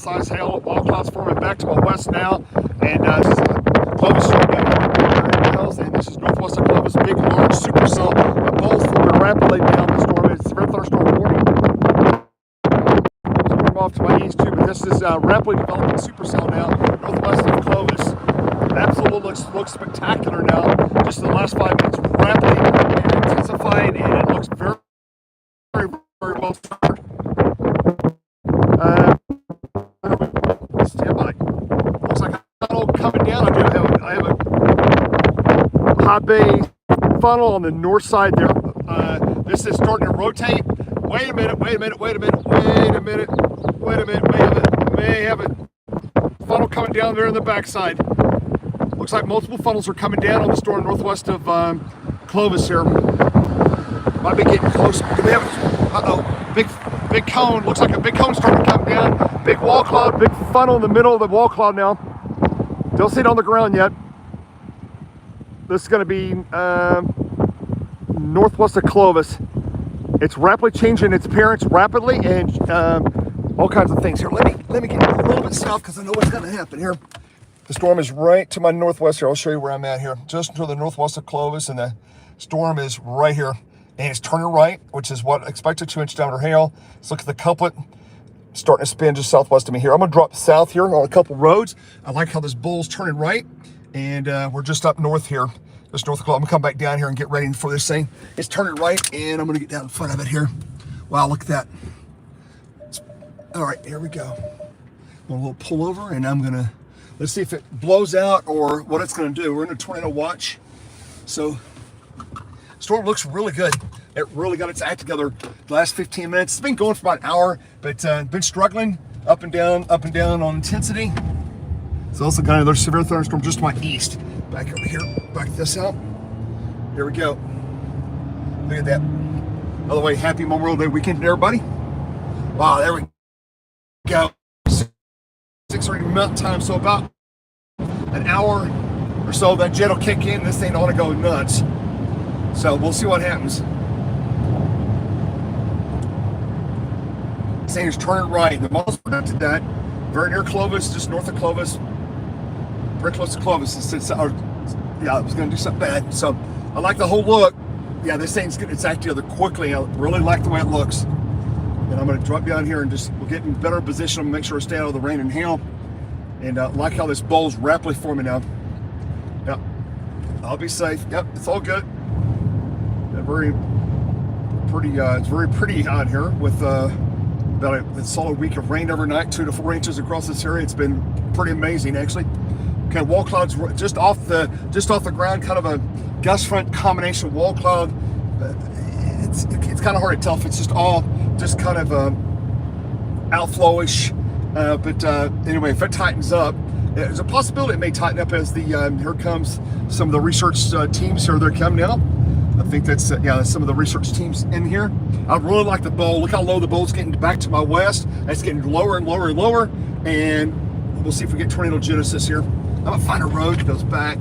size hail. Wall clouds forming back to my west now. And this is Clovis Hills, and this is northwest of Clovis. Big, large supercell. The bowls forming rapidly down the storm. It's a very thunderstorm warning. Storm off to my east too, but this is rapidly developing supercell now, northwest of Clovis. Absolutely looks spectacular now. Just in the last 5 minutes, rapidly intensifying, and it looks very, very, very well started. Stand by. Looks like a funnel coming down. I have a high bay funnel on the north side there. This is starting to rotate. Wait a minute. We may have a funnel coming down there in the backside. Looks like multiple funnels are coming down on the storm northwest of Clovis here. Might be getting close. Do we have? Big cone. Looks like a big cone starting to come down. Big wall cloud. Big funnel in the middle of the wall cloud now. Don't see it on the ground yet. This is going to be northwest of Clovis. It's rapidly changing its appearance rapidly, and all kinds of things here. Let me get a little bit south because I know what's going to happen here. The storm is right to my northwest here. I'll show you where I'm at here. Just to the northwest of Clovis, and the storm is right here. And it's turning right, which is what expected 2-inch diameter hail. Let's look at the couplet. Starting to spin just southwest of me here. I'm going to drop south here on a couple roads. I like how this bull's turning right. And we're just up north here. Just north of Clovis. I'm going to come back down here and get ready for this thing. It's turning right, and I'm going to get down in front of it here. Wow, look at that. All right, here we go. A little pull over, and I'm going to... Let's see if it blows out or what it's going to do. We're in a tornado watch. So, storm looks really good. It really got its act together the last 15 minutes. It's been going for about an hour, but been struggling up and down on intensity. It's also kind of, there's severe thunderstorm just to my east. Back over here, back this out. Here we go. Look at that. By the way, happy Memorial Day weekend to everybody. Wow, there we go. 6:30 Mountain Time, so about an hour or so that jet will kick in. This thing ought to go nuts. So we'll see what happens. This thing is turning right. The most to that, very near Clovis, just north of Clovis, very close to Clovis. Yeah, it was going to do something bad. So I like the whole look. Yeah, this thing's getting its act together quickly. I really like the way it looks. And I'm going to drop down here and we'll get in better position and make sure I stay out of the rain and hail. And like how this bowl's rapidly forming now. Yep, I'll be safe. Yep, it's all good. It's very pretty out here with about a solid week of rain every night, 2 to 4 inches across this area. It's been pretty amazing, actually. Okay, wall clouds just off the ground, kind of a gust front combination wall cloud. It's kind of hard to tell if it's just kind of outflowish, but anyway, if it tightens up, there's a possibility it may tighten up as the here comes some of the research teams here. They're coming out. I think that's that's some of the research teams in here. I really like the bowl. Look how low the bowl's getting back to my west. It's getting lower and lower and lower, and we'll see if we get tornado genesis here. I'm gonna find a road that goes back.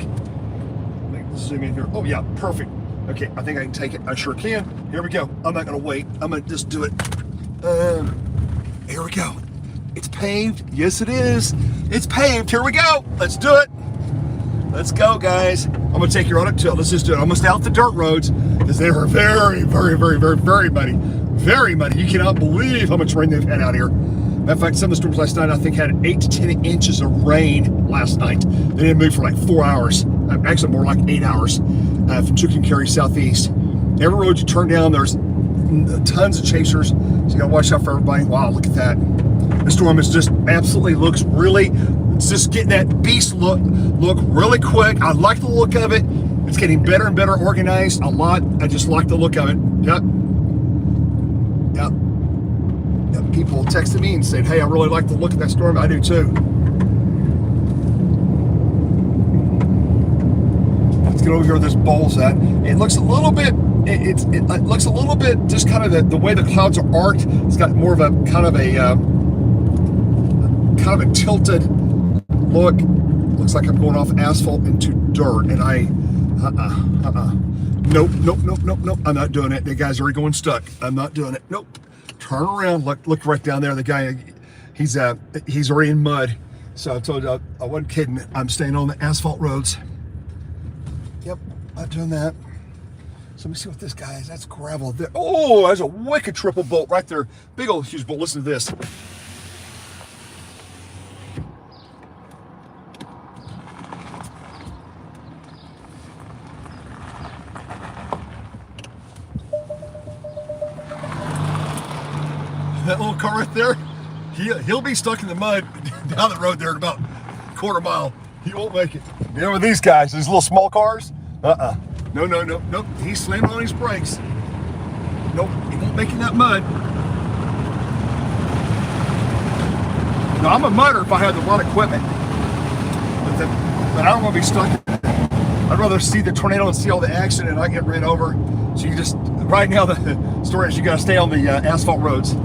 Let me zoom in here. Oh yeah, perfect. Okay, I think I can take it. I sure can. Here we go. I'm not gonna wait. I'm gonna just do it. Here we go. It's paved. Yes, it is. It's paved. Here we go. Let's do it. Let's go, guys. I'm gonna take you on it too. Let's just do it. I'm gonna stay off the dirt roads because they are very, very, very, very, very muddy. Very muddy. You cannot believe how much rain they've had out here. Matter of fact, some of the storms last night I think had 8 to 10 inches of rain last night. They didn't move for like 4 hours. Actually, more like 8 hours from Tucumcari southeast. Every road you turn down, there's tons of chasers. So you gotta watch out for everybody. Wow, look at that. The storm is just absolutely looks really. It's just getting that beast look really quick. I like the look of it. It's getting better and better organized a lot. I just like the look of it. Yep. People texted me and said, hey, I really like the look of that storm. I do too. Let's get over here where this bowl's at. It looks a little bit, it looks a little bit just kind of the way the clouds are arced. It's got more of a kind of a tilted look. Looks like I'm going off asphalt into dirt, and nope. I'm not doing it. The guy's already going stuck. I'm not doing it. Nope. Turn around. Look right down there. The guy, He's already in mud. So I told you I wasn't kidding. I'm staying on the asphalt roads. Yep, I'm doing that. So let me see what this guy is. That's gravel there. Oh, there's a wicked triple bolt right there. Big old huge bolt. Listen to this. That little car right there, he'll be stuck in the mud down the road there in about a quarter mile. He won't make it. You know, with these guys, these little small cars, nope. He's slamming on his brakes. Nope, he won't make it in that mud. No, I'm a mudder if I had the right equipment. But I don't want to be stuck in it. I'd rather see the tornado and see all the action and I get ran over. So you just, right now the story is you got to stay on the asphalt roads.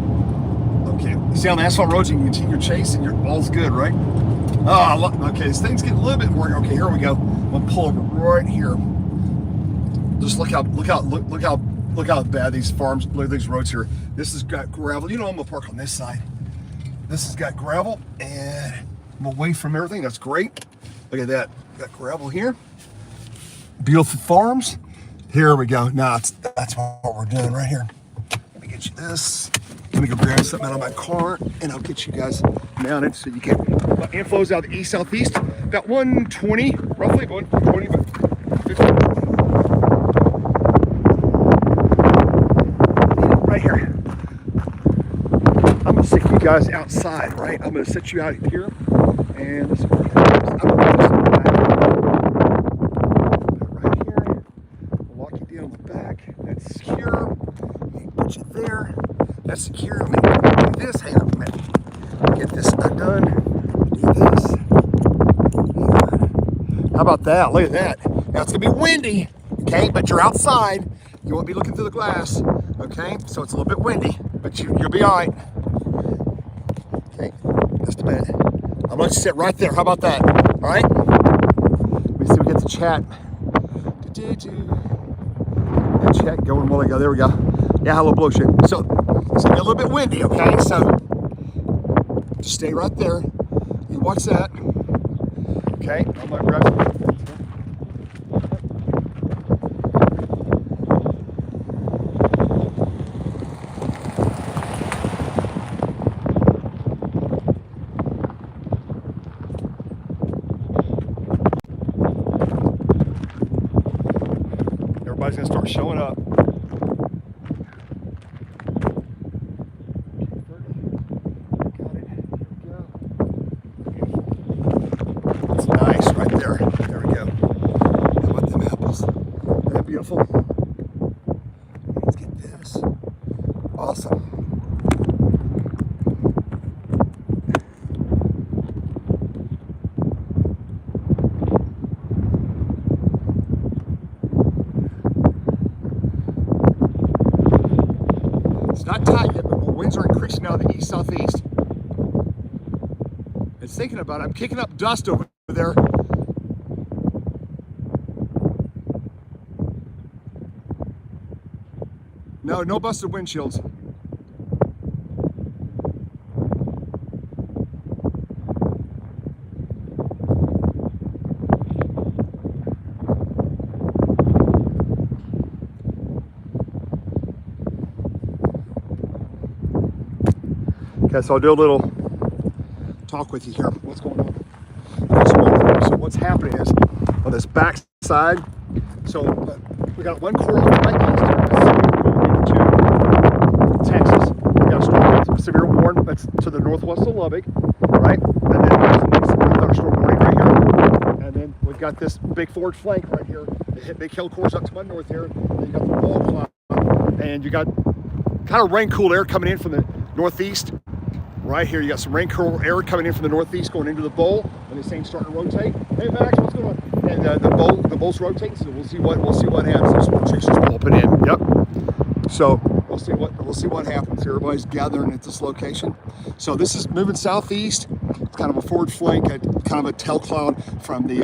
Okay, you stay on the asphalt roads, you can continue your chase and your ball's good, right? Oh, okay, this thing's getting a little bit more. Okay, here we go. I'm gonna pull over right here. Just look how bad these farms, look at these roads here. This has got gravel. You know, I'm gonna park on this side. This has got gravel and I'm away from everything. That's great. Look at that. Got gravel here. Beautiful farms. Here we go. Now that's what we're doing right here. Let me get you this. Let me go grab something out of my car and I'll get you guys mounted so you can. My inflo's out of the east southeast, about 120, roughly 120, but 50. Right here. I'm gonna take you guys outside, right? I'm gonna set you out here and this. I'm gonna put this in the back. Right here. Lock you down the back. That's secure. Put you there. That's secure. Let me do this. Hang on a minute. Get this undone. Do this. How about that? Look at that. Now it's gonna be windy, okay? But you're outside. You won't be looking through the glass, okay? So it's a little bit windy, but you'll be all right. Okay, just a minute. I'm gonna sit right there. How about that? All right. Let me see if we get the chat. That chat going while I go. There we go. Yeah, hello, blow shit. So it's gonna be a little bit windy, okay? So just stay right there. You watch that. Okay, I'm gonna grab some. Everybody's gonna start showing up. Beautiful. Let's get this. Awesome. It's not tight yet, but the winds are increasing now the east southeast. It's thinking about it. I'm kicking up dust over there. No busted windshields. Okay, so I'll do a little talk with you here. What's going on? So what's happening is on this back side, so we got one core off the right east. Texas, we got a storm, severe warning that's to the northwest of Lubbock, right? And then there's a thunderstorm warning right here. And then we've got this big forward flank right here. They hit big hill cores up to my north here. And you got the ball cloud, and you got kind of rain cool air coming in from the northeast. Right here, you got some rain cool air coming in from the northeast going into the bowl, and this thing's starting to rotate. Hey Max, what's going on? And the bowl's rotating, so we'll see what happens. There's some chicks just popping in. Yep. So we'll see what happens. Everybody's gathering at this location. So this is moving southeast. It's kind of a forward flank, kind of a tail cloud from the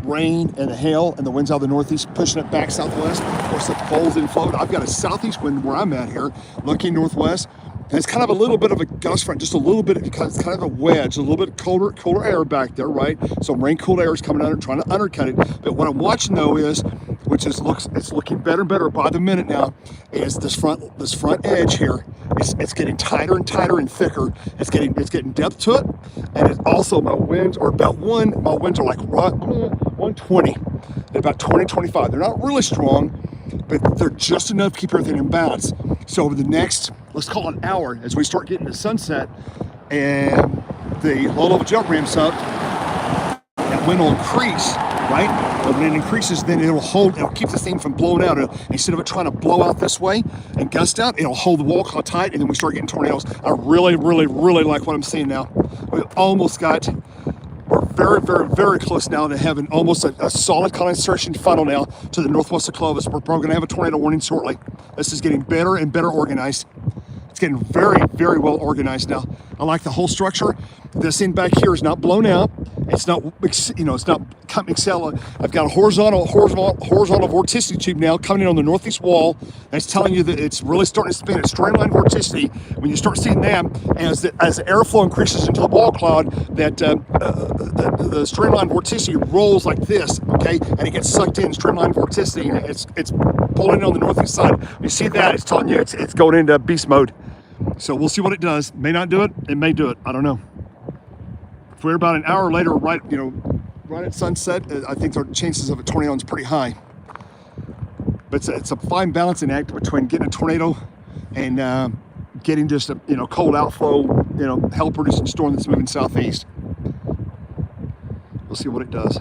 rain and the hail and the winds out of the northeast, pushing it back southwest. Of course, the bowl's in float. I've got a southeast wind where I'm at here, looking northwest. And it's kind of a little bit of a gust front, just a little bit, because it's kind of a wedge, a little bit of colder air back there, right? So rain-cooled air is coming under, trying to undercut it. But what I'm watching though is, it's looking better and better by the minute now, is this front edge here. It's getting tighter and tighter and thicker. It's getting depth to it, and it's also my winds are about my winds are like 120, about 20, 25. They're not really strong, but they're just enough to keep everything in balance. So over the next, let's call it an hour, as we start getting to sunset and the low level jet ramps up, that wind will increase, right? But when it increases, then it'll keep this thing from blowing out. Instead of it trying to blow out this way and gust out, it'll hold the wall cloud tight, and then we start getting tornadoes. I really, really, really like what I'm seeing now. We're very, very, very close now to having almost a solid condensation funnel now to the northwest of Clovis. We're probably gonna have a tornado warning shortly. This is getting better and better organized. It's getting very, very well organized now. I like the whole structure. This end back here is not blown out. It's not, it's not coming excel. I've got a horizontal vorticity tube now coming in on the northeast wall. That's telling you that it's really starting to spin. It's streamline vorticity. When you start seeing that, as the airflow increases into the wall cloud, that the streamline vorticity rolls like this, okay, and it gets sucked in streamline vorticity, and it's pulling it on the northeast side. When you see that, it's telling you it's going into beast mode. So we'll see what it does. May not do it. It may do it. I don't know. If we're about an hour later, right at sunset, I think the chances of a tornado is pretty high. But it's a fine balancing act between getting a tornado and getting just a cold outflow, hell producing storm that's moving southeast. We'll see what it does.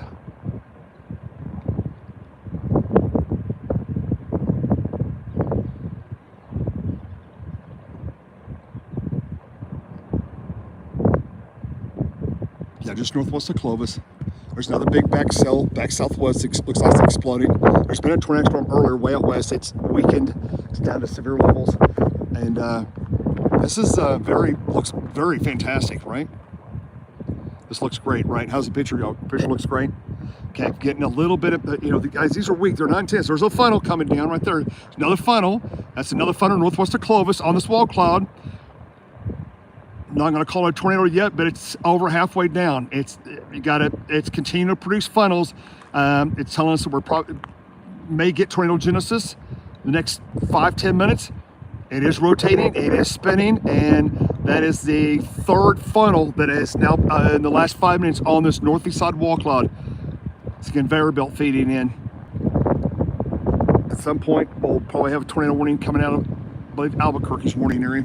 Yeah, just northwest of Clovis. There's another big back southwest. Looks like it's exploding. There's been a tornado storm earlier way out west. It's weakened. It's down to severe levels, and this is looks very fantastic, right? This looks great, right? How's the picture go? Picture looks great. Okay, getting a little bit of the guys. These are weak. They're not intense. There's a funnel coming down right there. Another funnel. That's another funnel northwest of Clovis on this wall cloud. Not going to call it a tornado yet, but it's over halfway down. It's continuing to produce funnels. It's telling us that we're probably may get tornado genesis in the next 5-10 minutes. It is rotating, it is spinning, and that is the third funnel that is now in the last 5 minutes on this northeast side wall cloud. It's a conveyor belt feeding in. At some point, we'll probably have a tornado warning coming out of, I believe, Albuquerque's warning area.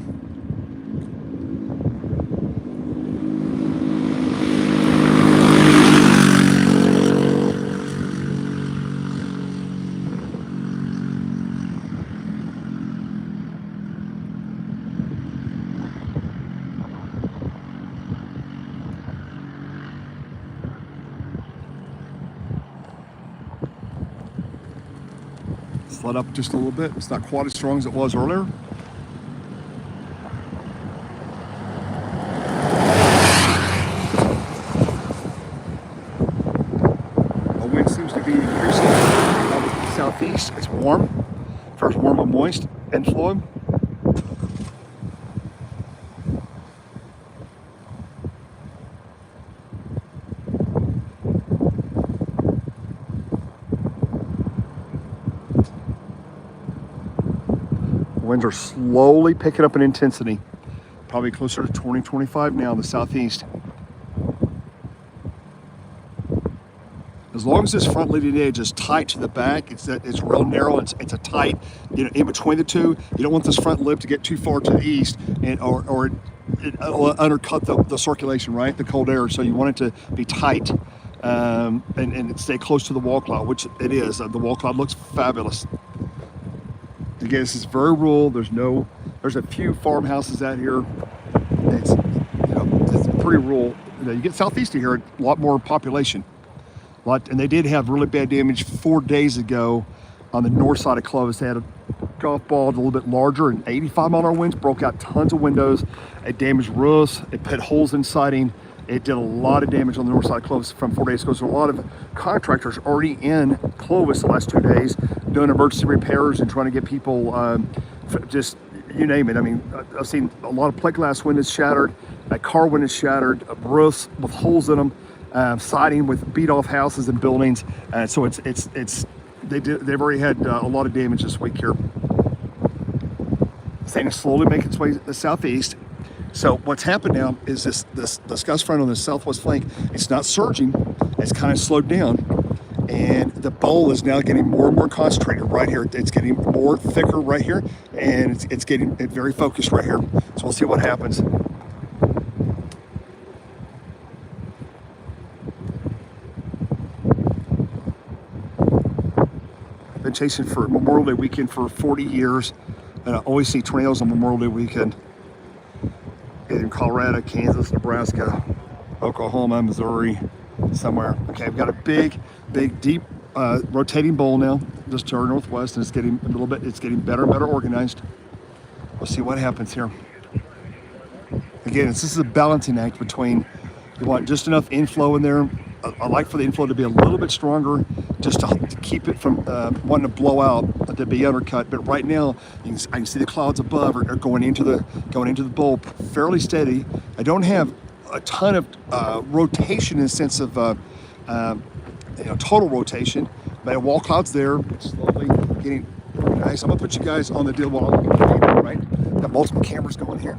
Let up just a little bit. It's not quite as strong as it was earlier. The wind seems to be increasing southeast. It's warm. First warm and moist inflow. Winds are slowly picking up in intensity, probably closer to 20-25 now in the southeast. As long as this front leading edge is tight to the back, it's real narrow. It's a tight, in between the two. You don't want this front lip to get too far to the east, or it'll undercut the circulation, right? The cold air. So you want it to be tight and stay close to the wall cloud, which it is. The wall cloud looks fabulous. Again, this is very rural. There's a few farmhouses out here. It's pretty rural. You get southeast of here, a lot more population. And they did have really bad damage 4 days ago on the north side of Clovis. They had a golf ball a little bit larger and 85-mile-an-hour winds broke out tons of windows. It damaged roofs. It put holes in siding. It did a lot of damage on the north side of Clovis from 4 days ago. So a lot of contractors already in Clovis the last 2 days doing emergency repairs and trying to get people just you name it. I mean, I've seen a lot of plate glass windows shattered, car windows shattered, roofs with holes in them, siding with beat off houses and buildings. So they've already had a lot of damage this week here. This thing is slowly making its way to the southeast. So what's happened now is this gust front on the southwest flank, it's not surging, it's kind of slowed down. And the bowl is now getting more and more concentrated right here. It's getting more thicker right here, and it's getting very focused right here. So we'll see what happens. I've been chasing for Memorial Day weekend for 40 years, and I always see tornadoes on Memorial Day weekend in Colorado, Kansas, Nebraska, Oklahoma, Missouri, somewhere. Okay, I've got a big, deep rotating bowl now, just to our northwest, and it's getting it's getting better and better organized. We'll see what happens here. Again, this is a balancing act between, you want just enough inflow in there. I like for the inflow to be a little bit stronger, just to keep it from wanting to blow out, to be undercut. But right now, I can see the clouds above are going into the bowl fairly steady. I don't have a ton of rotation in the sense of total rotation, but wall clouds there, slowly getting nice. I'm gonna put you guys on the deal while I'm looking at it, right? Got multiple cameras going here.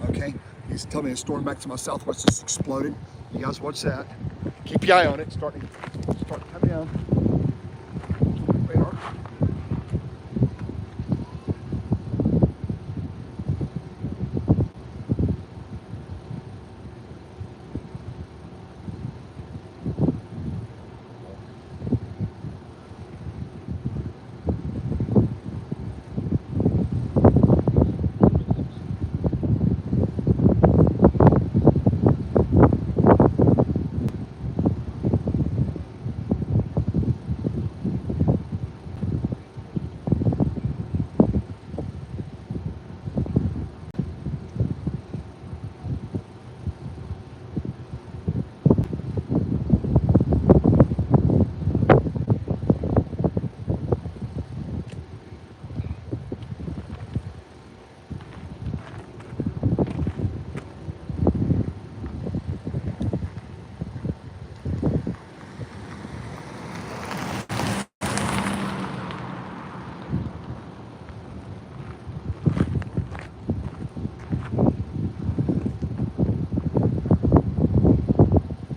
Okay, he's telling me a storm back to my southwest just exploded. You guys watch that. Keep your eye on it. Starting to come down. Radar.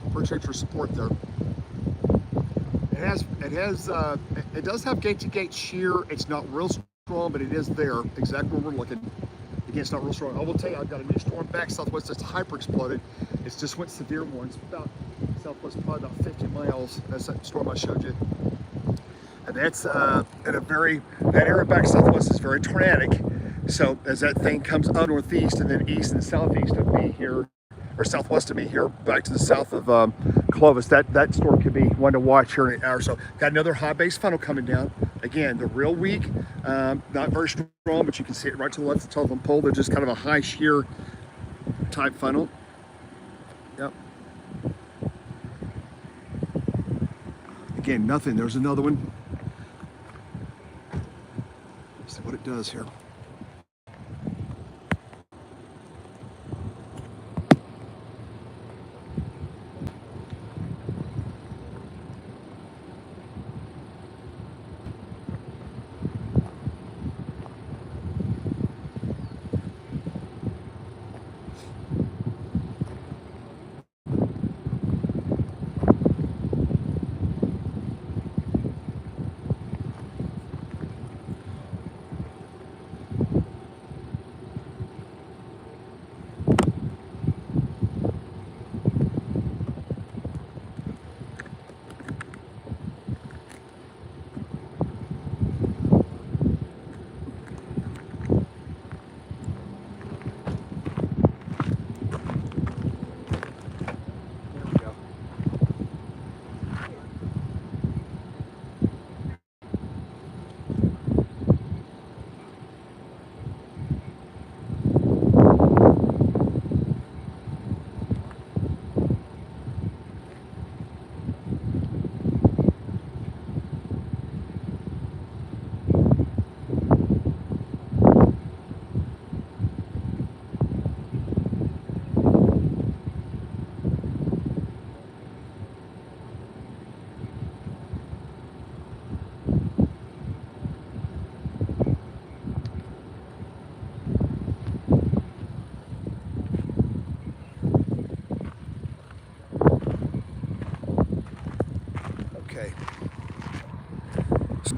Appreciate your support there. It does have gate-to-gate shear. It's not real strong, but it is there, exactly where we're looking. Again, it's not real strong. I will tell you, I've got a new storm back southwest that's hyper exploded. It's just went severe once, about southwest, probably about 50 miles. That's that storm I showed you. And that's that area back southwest is very tornadic. So as that thing comes up northeast and then east and southeast of me here, or southwest of me here, back to the south of Clovis, that storm could be one to watch here in an hour or so. Got another high base funnel coming down. Again, they're real weak, not very strong, but you can see it right to the left of the telephone pole. They're just kind of a high shear type funnel. Yep. Again, nothing. There's another one. Let's see what it does here.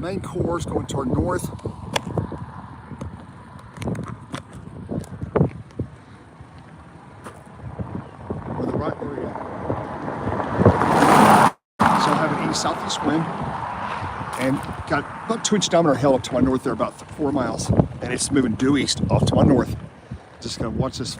main core is going toward north. With the right, there we go. So I have an east-southeast wind, and got about 2-inch diameter hail up to my north there, about 4 miles, and it's moving due east off to my north. Just gonna watch this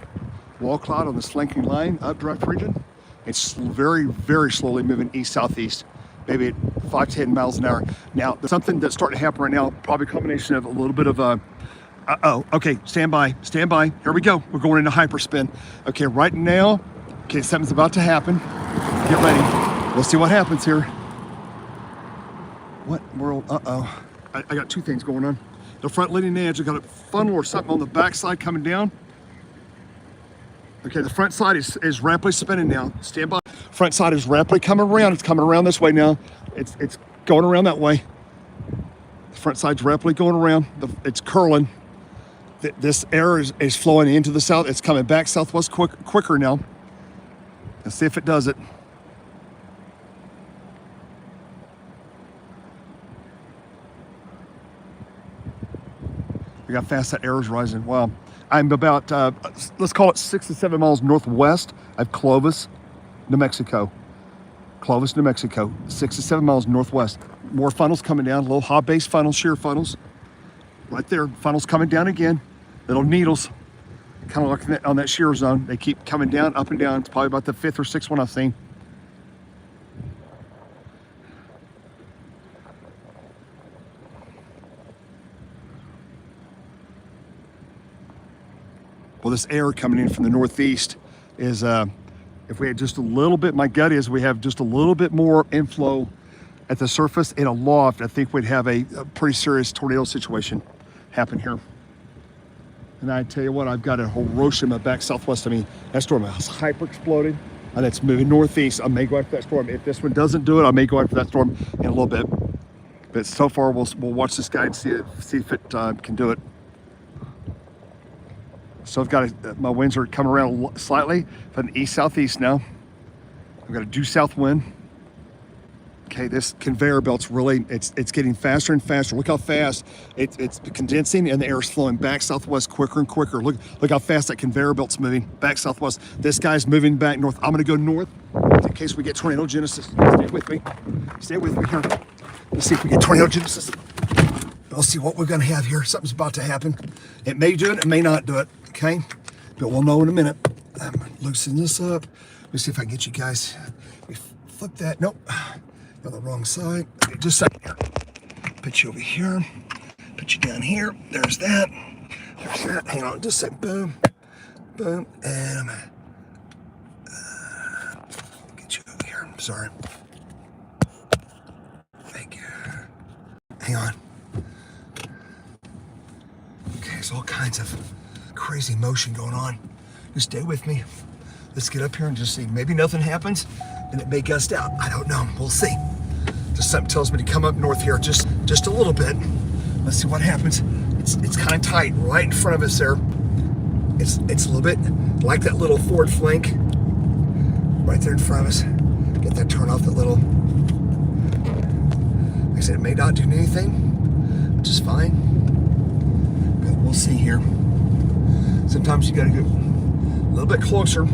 wall cloud on this flanking line, updraft region. It's very, very slowly moving east-southeast, maybe at 5-10 miles an hour. Now, there's something that's starting to happen right now, probably a combination of a little bit of a, okay, stand by, here we go. We're going into hyperspin. Okay, right now, okay, something's about to happen. Get ready. We'll see what happens here. What world, I got 2 things going on. The front leading edge, I got a funnel or something on the back side coming down. Okay, the front side is rapidly spinning now. Stand by. Front side is rapidly coming around. It's coming around this way now. It's going around that way. The front side's rapidly going around. It's curling. This air is flowing into the south. It's coming back southwest quicker now. Let's see if it does it. Look how fast that air is rising. Wow. I'm about, let's call it 6 to 7 miles northwest of Clovis, New Mexico. Clovis, New Mexico, 6 to 7 miles northwest. More funnels coming down, little hot-based funnels, shear funnels. Right there, funnels coming down again. Little needles, kind of like on that shear zone. They keep coming down, up and down. It's probably about the 5th or 6th one I've seen. Well, this air coming in from the northeast is, if we had just a little bit, my gut is we have just a little bit more inflow at the surface in a loft, I think we'd have a pretty serious tornado situation happen here. And I tell you what, I've got a Hiroshima back southwest of me. That storm is hyper exploding, and it's moving northeast. I may go after that storm. If this one doesn't do it, I may go after that storm in a little bit. But so far, we'll watch this guy and see if it can do it. So I've got my winds are coming around slightly from the east-southeast now. I've got a due south wind. Okay, this conveyor belt's really, it's getting faster and faster. Look how fast it's condensing and the air is flowing back southwest quicker and quicker. Look how fast that conveyor belt's moving back southwest. This guy's moving back north. I'm gonna go north in case we get tornado genesis. Stay with me. Stay with me here. Let's see if we get tornado genesis. We'll see what we're gonna have here. Something's about to happen. It may do it, it may not do it, okay? But we'll know in a minute. I'm loosening this up. Let's see if I can get you guys. We flip that, nope. On the wrong side. Okay, just a second here. Put you over here. Put you down here. There's that. There's that. Hang on, just a second. Boom. Boom. And I'm gonna get you over here. I'm sorry. Thank you. Hang on. Okay, there's all kinds of crazy motion going on. Just stay with me. Let's get up here and just see. Maybe nothing happens and it may gust out. I don't know. We'll see. Just something tells me to come up north here just a little bit. Let's see what happens. It's kind of tight right in front of us there. It's a little bit like that little forward flank right there in front of us. Get that turn off that little. Like I said, it may not do anything, which is fine. But we'll see here. Sometimes you got to go a little bit closer.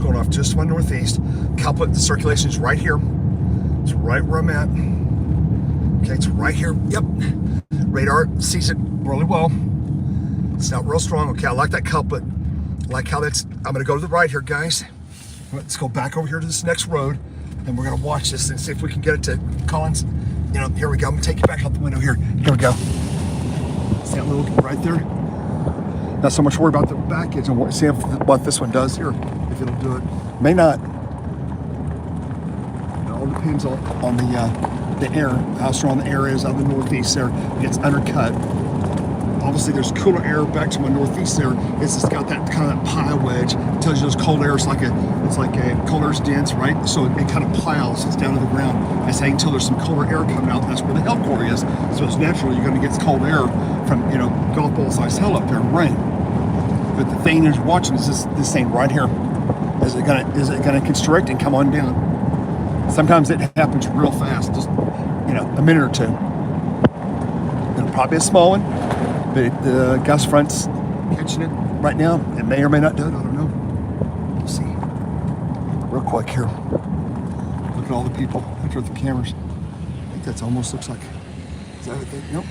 Going off just to my northeast. Calput, the circulation is right here. It's right where I'm at. Okay, it's right here. Yep. Radar sees it really well. It's not real strong. Okay, I like that Calput. I like how that's, I'm gonna go to the right here, guys. Let's go back over here to this next road and we're gonna watch this and see if we can get it to Collins. You know, here we go. I'm gonna take you back out the window here. Here we go. See that little right there? Not so much worried about the back edge and see what this one does here. If it'll do it, may not. It all depends on the air, how strong the air is out of the northeast there. It gets undercut. Obviously, there's cooler air back to my northeast there. It's got that kind of that pie wedge. It tells you those cold air. It's like a cold air's dense, right? So it kind of plows. It's down to the ground. I say until there's some colder air coming out. That's where the hail core is. So it's natural you're going to get cold air from golf ball size hail up there and rain. But the thing is watching is this thing right here. is it gonna constrict and come on down? Sometimes it happens real fast, just a minute or two. It'll probably be a small one, but the gust front's catching it right now. It may or may not do it. I don't know. We'll see. Real quick here. Look at all the people. Look at the cameras. I think that's almost looks like. Is that it? Nope.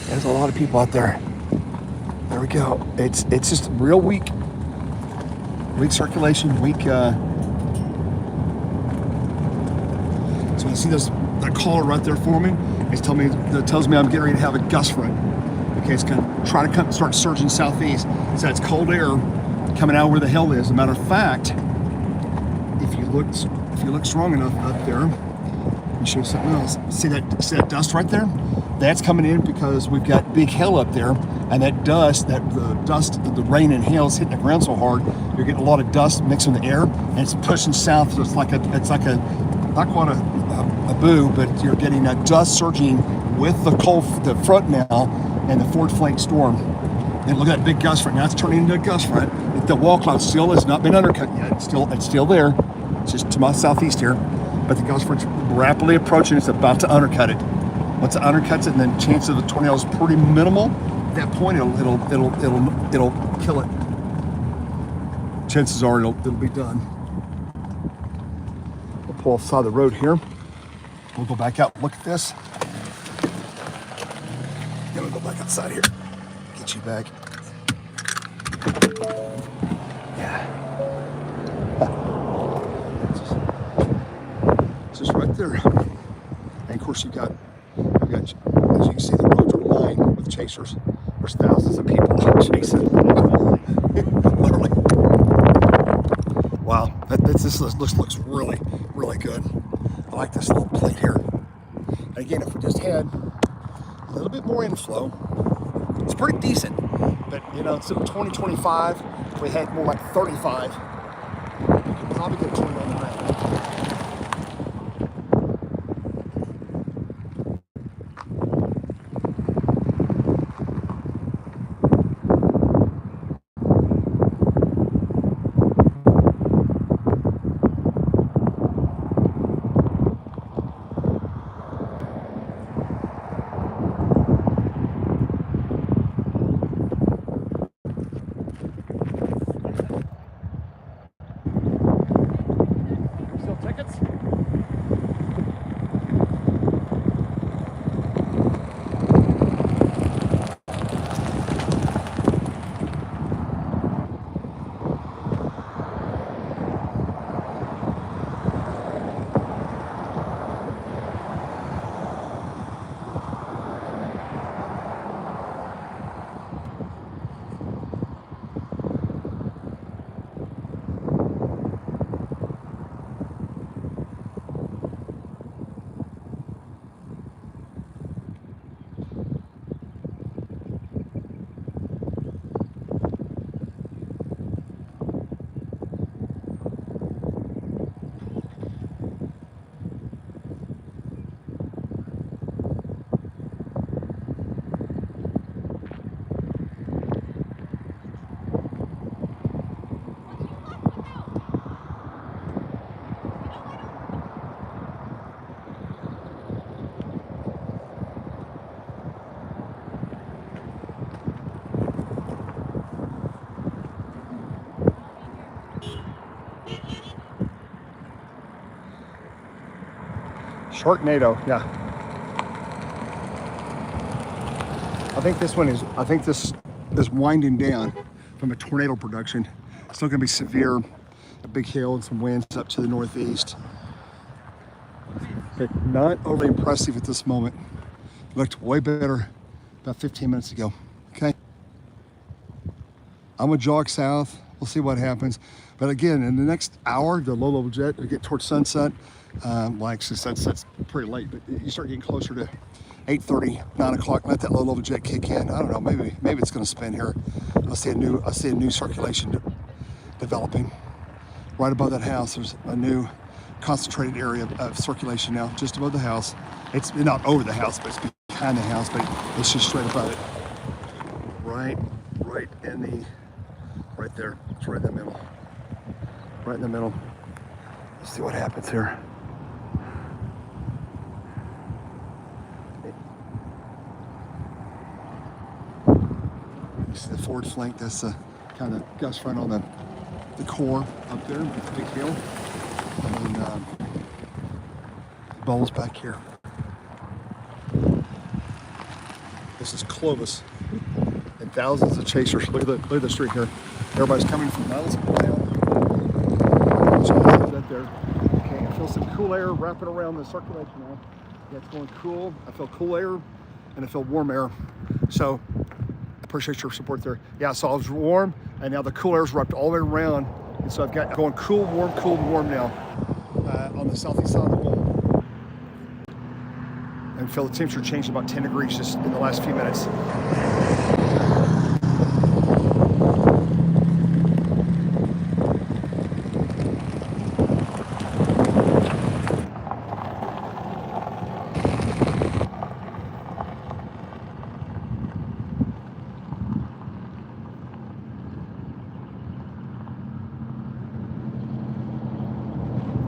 There's a lot of people out there. There we go. It's just real weak circulation, weak. So I see that collar right there for me. It tells me I'm getting ready to have a gust front. Okay, it's gonna try to start surging southeast. So it's cold air coming out where the hell is. As a matter of fact, if you look strong enough up there, let me show you something else. See that dust right there? That's coming in because we've got big hail up there, and that dust, the rain and hail is hitting the ground so hard, you're getting a lot of dust mixed in the air, and it's pushing south. So it's like a not quite a boo, but you're getting that dust surging with the front now and the forward flank storm. And look at that big gust front. Now it's turning into a gust front. The wall cloud still has not been undercut yet. It's still there. It's just to my southeast here, but the gust front's rapidly approaching. It's about to undercut it. Once it undercuts it, and then chances of a tornado is pretty minimal. At that point, it'll kill it. Chances are it'll be done. We'll pull off the side of the road here. We'll go back out and look at this. Then we'll go back outside here. Get you back. Yeah. It's just right there. And of course, you've got, as you can see, the roads are lined with chasers. There's thousands of people chasing. Literally. Wow, this looks really, really good. I like this little plate here. And again, if we just had a little bit more inflow, it's pretty decent. But instead of 2025, if we had more like 35, you could probably get a 20 on the ground. Tickets? Sharknado, yeah. I think this is winding down from a tornado production. It's still gonna be severe, a big hail and some winds up to the northeast. But not overly impressive at this moment. It looked way better about 15 minutes ago, okay? I'm gonna jog south, we'll see what happens. But again, in the next hour, the low-level jet, we get towards sunset. Sunset's pretty late, but you start getting closer to 8:30, 9 o'clock. Let that low-level jet kick in. I don't know. Maybe it's going to spin here. I see a new circulation developing right above that house. There's a new concentrated area of circulation now, just above the house. It's not over the house, but it's behind the house. But it's just straight above it. Right there. It's right in the middle. right in the middle. Let's see what happens here. You see the forward flank, that's the kind of gust front on the core up there, the big hill. And then bowls back here. This is Clovis. And thousands of chasers. Look at the street here. Everybody's coming from miles down. That there. Okay, I feel some cool air wrapping around the circulation now. Yeah, it's going cool. I feel cool air and I feel warm air. So I appreciate your support there. Yeah, so I was warm and now the cool air's wrapped all the way around. And so I've got going cool, warm now on the southeast side of the bowl. And feel the temperature changed about 10 degrees just in the last few minutes.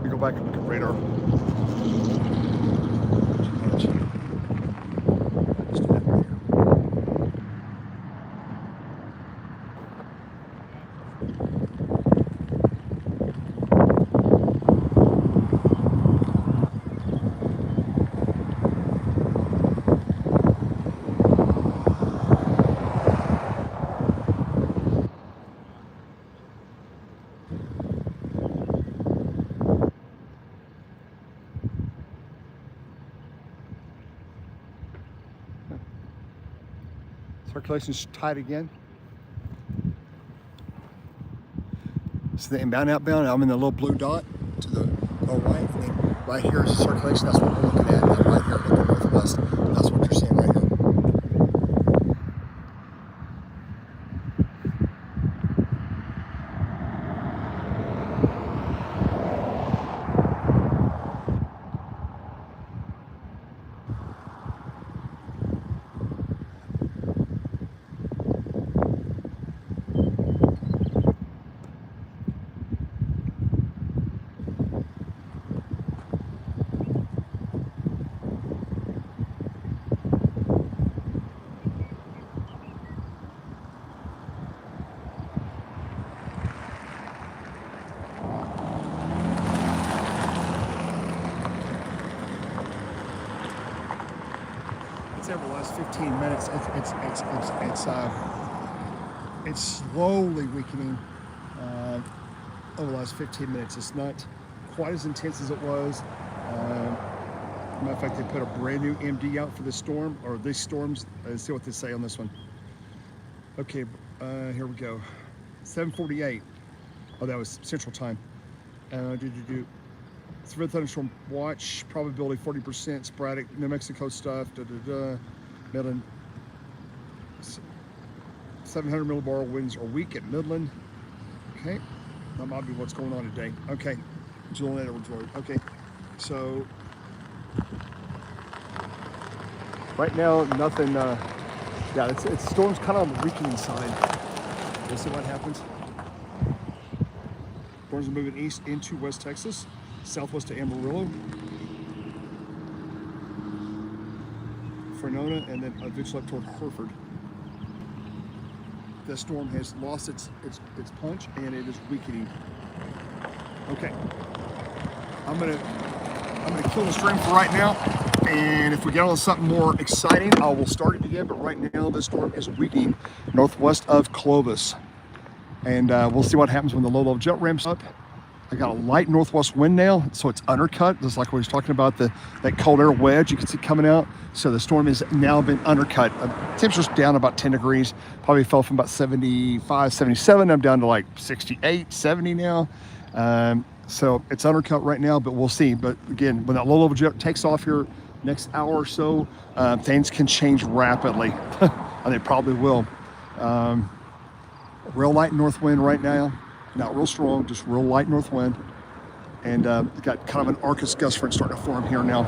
Go back and look at radar. Circulation's tight again. So the inbound, outbound, I'm in the little blue dot to the right. And then right here is the circulation. That's what we're looking at. And right here in the northwest. That's what you're seeing right here. Over the last 15 minutes, it's slowly weakening. Over the last 15 minutes, it's not quite as intense as it was. Matter of fact, they put a brand new MD out for this storm, or these storms. Let's see what they say on this one. Okay, here we go. 7:48. Oh, that was Central Time. Severe thunderstorm watch, probability 40%, sporadic, New Mexico stuff, Midland. 700 millibar winds are weak at Midland. Okay, that might be what's going on today. Okay, Julian Edwards Road. Okay, so right now, nothing, yeah, it's storm's kind of on the weakening side. We'll see what happens. Storms are moving east into West Texas. Southwest to Amarillo, Frenona, and then eventually up toward Hereford. The storm has lost its punch and it is weakening. Okay, I'm gonna kill the stream for right now, and if we get on something more exciting, I will start it again. But right now, the storm is weakening northwest of Clovis, and we'll see what happens when the low-level jet ramps up. I got a light northwest wind now, so it's undercut, just like we was talking about, that cold air wedge you can see coming out. So the storm has now been undercut. Temperature's down about 10 degrees, probably fell from about 75, 77. I'm down to like 68, 70 now. So it's undercut right now, but we'll see. But again, when that low level jet takes off here next hour or so, things can change rapidly. And they probably will. Real light north wind right now. Not real strong, just real light north wind. And got kind of an Arcus gust front starting to form here now.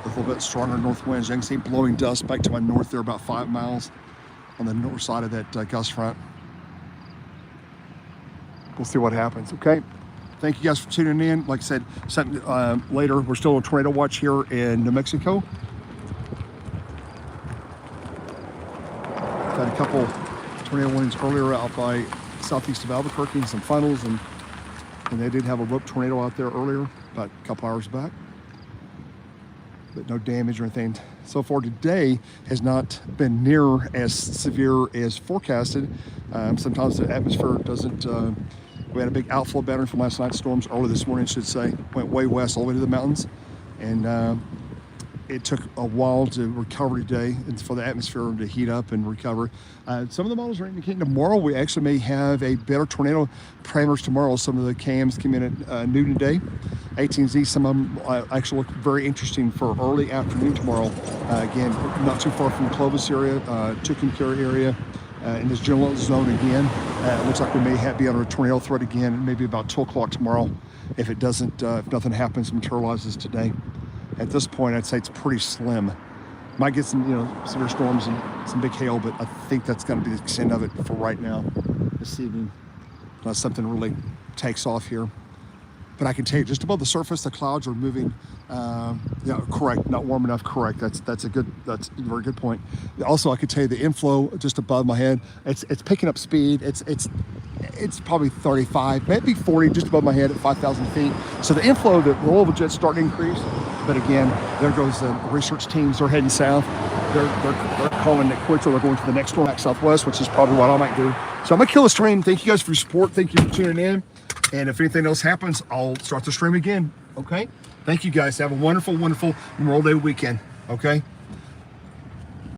With a little bit stronger north winds. You can see blowing dust back to my north there, about 5 miles on the north side of that gust front. We'll see what happens, okay? Thank you guys for tuning in. Like I said, later, we're still on tornado watch here in New Mexico. I've had a couple tornado warnings earlier out by southeast of Albuquerque and some funnels, and they did have a rope tornado out there earlier, about a couple hours back. But no damage or anything. So far today has not been near as severe as forecasted. Sometimes the atmosphere doesn't, we had a big outflow pattern from last night's storms, early this morning I should say, went way west all the way to the mountains. And it took a while to recover today and for the atmosphere to heat up and recover. Some of the models are indicating tomorrow we actually may have a better tornado parameters tomorrow. Some of the cams came in at noon today. 18Z, some of them actually look very interesting for early afternoon tomorrow. Again, not too far from the Clovis area, Tucumcari area, in this general zone again. It looks like we may be under a tornado threat again, maybe about 2 o'clock tomorrow if it doesn't, if nothing happens, materializes today. At this point, I'd say it's pretty slim. Might get some, severe storms and some big hail, but I think that's going to be the extent of it for right now, this evening, unless something really takes off here. But I can tell you, just above the surface, the clouds are moving. Correct, not warm enough. Correct. That's a very good point. Also, I could tell you the inflow just above my head. It's picking up speed. It's probably 35, maybe 40, just above my head at 5,000 feet. So the inflow, the roll of jet's starting to increase. But again, there goes the research teams. They're heading south. They're calling it quits, or they're going to the next storm back southwest, which is probably what I might do. So I'm gonna kill the stream. Thank you guys for your support. Thank you for tuning in. And if anything else happens, I'll start the stream again. Okay. Thank you guys. Have a wonderful, wonderful Memorial Day weekend. Okay.